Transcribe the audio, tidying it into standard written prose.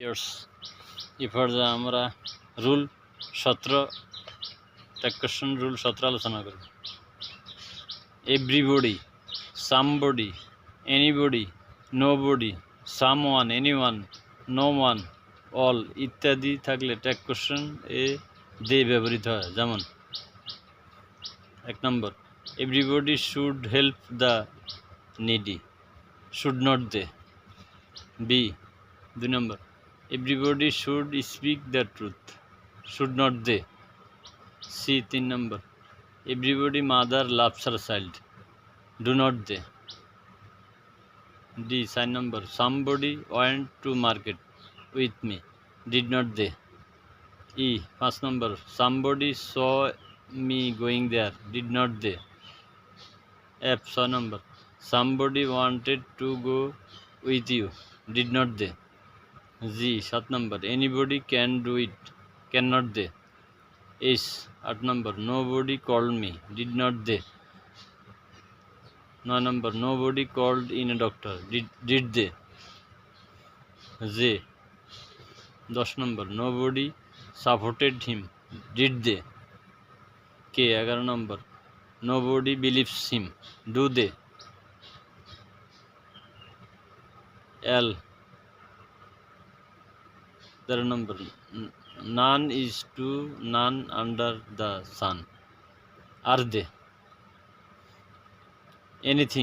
It's এরপর যে আমরা রুল 17 ট্যাগ কোশ্চেন রুল 17 আলোচনা করব। Everybody, somebody, anybody, nobody, someone, anyone, no one, all ইত্যাদি থাকলে ট্যাগ কোশ্চেন এ দে ব্যবহৃত হয়। যেমন 1 number, everybody should help the needy, should not they. B 2 number, everybody should speak the truth, should not they. C 3 number, everybody mother loves her child, do not they. D 4 number, somebody went to market with me, did not they. E 5 number, somebody saw me going there, did not they. F 6 number, somebody wanted to go with you, did not দে। জি 7 নম্বর, anybody can do it, can not they. H 8 নম্বর, nobody called me, did not they. 9 নম্বর, nobody called in a doctor, did they. J 10 নম্বর, nobody supported him, did they. K 11 নম্বর, nobody believes him, do they. L 13 নম্বর, none is to none under the sun, are they. Anything